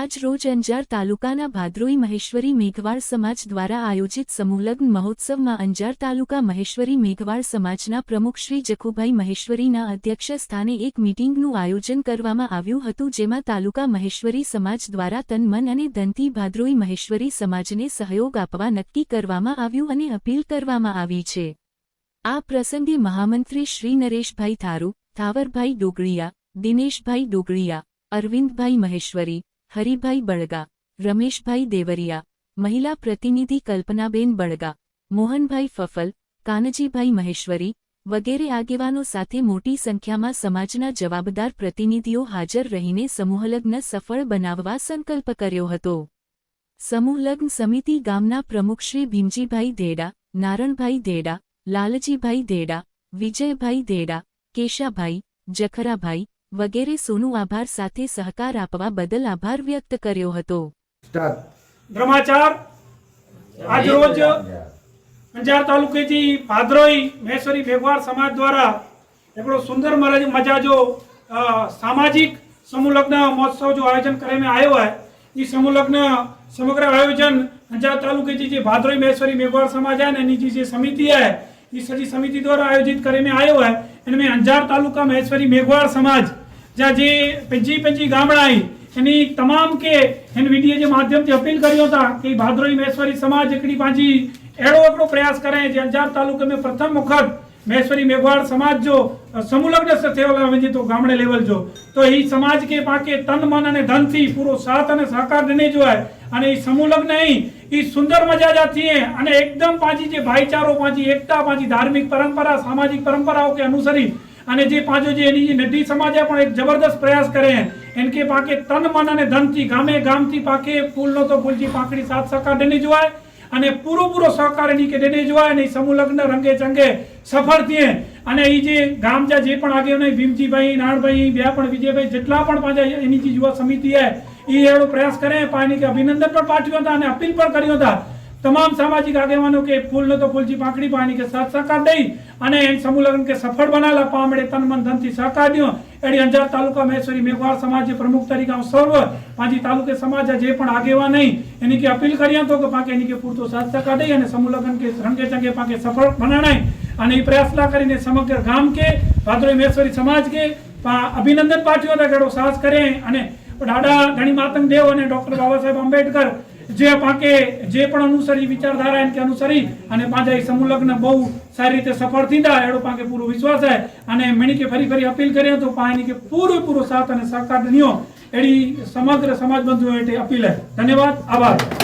આજ રોજ અંજાર તાલુકાના ભાદ્રોઈ મહેશ્વરી મેઘવાળ સમાજ દ્વારા આયોજિત સમૂહલગ્ન મહોત્સવમાં અંજાર તાલુકા મહેશ્વરી મેઘવાળ સમાજના પ્રમુખ શ્રી જખુભાઈ મહેશ્વરીના અધ્યક્ષ સ્થાને એક મીટિંગનું આયોજન કરવામાં આવ્યું હતું, જેમાં તાલુકા મહેશ્વરી સમાજ દ્વારા તન મન અને ધનથી ભાદ્રોઈ મહેશ્વરી સમાજને સહયોગ આપવા નક્કી કરવામાં આવ્યું અને અપીલ કરવામાં આવી છે। આ પ્રસંગે મહામંત્રી શ્રી નરેશભાઈ થારુ, થાવરભાઈ ડોગળિયા, દિનેશભાઈ ડોગળિયા, અરવિંદભાઈ મહેશ્વરી, હરિભાઈ બળગા, રમેશભાઈ દેવરિયા, મહિલા પ્રતિનિધિ કલ્પનાબેન બળગા, મોહનભાઈ ફફલ, કાનજીભાઈ મહેશ્વરી વગેરે આગેવાનો સાથે મોટી સંખ્યામાં સમાજના જવાબદાર પ્રતિનિધિઓ હાજર રહીને સમૂહલગ્ન સફળ બનાવવા સંકલ્પ કર્યો હતો। સમૂહલગ્ન સમિતિ ગામના પ્રમુખ શ્રી ભીમજીભાઈ દેડા, નારણભાઈ દેડા, લાલજીભાઈ દેડા, વિજયભાઈ દેડા, કેશાભાઈ, જખરાભાઈ વગેરે સોનું આભાર સાથે સહકાર આપવા બદલ આભાર વ્યક્ત કર્યો હતો। બ્રહ્માચાર આજ રોજ અંજાર તાલુકેથી ભાદ્રોઈ મહેશ્વરી મેઘવાળ સમાજ દ્વારા એકડो सुंदर मजा जो सामाजिक समूह लग्न महोत्सव जो आयोजन करे में आयो है। ये समूह लग्न समग्र आयोजन अंजार तालुके की भाद्रोई महेश्वरी मेघवाड़ समाज है ने जी समिति है, ये सभी समिति द्वारा आयोजित करे में आयो है। इनमें अंजार तालुका महेश्वरी मेघवाड़ समाज ज्यां जे पंजी गामड़ा एनी तमाम के इन वीडियो के माध्यम से अपील करियो था कि भाद्रोई महेश्वरी समाज एकड़ी पांची एड़ो प्रयास करें जे अंजार तालुके में प्रथम वखत महेश्वरी मेघवाड़ समाज जो समूहलग्न से थयो तो गामड़े लेवल जो तो ये समाज के पाके तन मन अने धन थी पूरो साथ अने सहकार देने जो है अने ई समूहलग्न ही ई सुंदर मजा जाती है अने एकदम पांची जे भाईचारो पांची एकता पांची धार्मिक परंपरा सामाजिक परंपराओं के अनुसरी अने जे पांचो जे एनी नडी समाज है पण एक जबरदस्त प्रयास करे हैं इनके पाके तन मन अने धन थी गामे गाम थी पाके फूल नो तो फूल जी पाकड़ी साथ सहकार देने जो है अने पूरो सहकार एनी के देने जो है ने समूह लग्न रंगे चंगे सफल थिए अने ई जे गाम जा जे पण आगे ने भीमजीभाई नारણભાઈ ब्या पण विजयभाई जेटला पण पाजा एनी जी युवा समिति है ई एवो प्रयास करे पानी के अभिनंदन पण पाठव्यो था अने अपील पण कर्यो था तमाम सामाजिक आगेवानों के फूल न तो फूल जी पाकड़ी पानी के साथ सहकार दई अने समूह लग्न के सफल बनाला पामड़े तन मन धन थी सहकार दियो एडी अंजार तालुका महेश्वरी मेघवाड़ समाज प्रमुख तरीके सर्व पांची तालुके समाज जे पण आगेवान नहीं एनी के अपील करिया तो के पाके एनी के पूरतो साथ सहकार दई अने समूह लग्न के रंगे चंगे पाके सफल बनाणाय अने ई प्रयासला करीने समग्र गाम के भाद्रोई महेश्वरी समाज के अभिनंदन पाठव्यो था केड़ो साहस करे अने दादा घणी मातंग देव अने डॉक्टर बाबा साहेब आंबेडकर जे पाके जे पण अनुसरी विचारधारा इनके अनुसरी अने पांजा समूह लग्न बहु सारी रीते सफल थींदा एड़ो पाके पूरो विश्वास है अने मणी के फरी अपील करे तो पानी के पूरो साथ अने सहकार दियो एडी समग्र समाज बंधुओं एटे अपील है। धन्यवाद, आभार।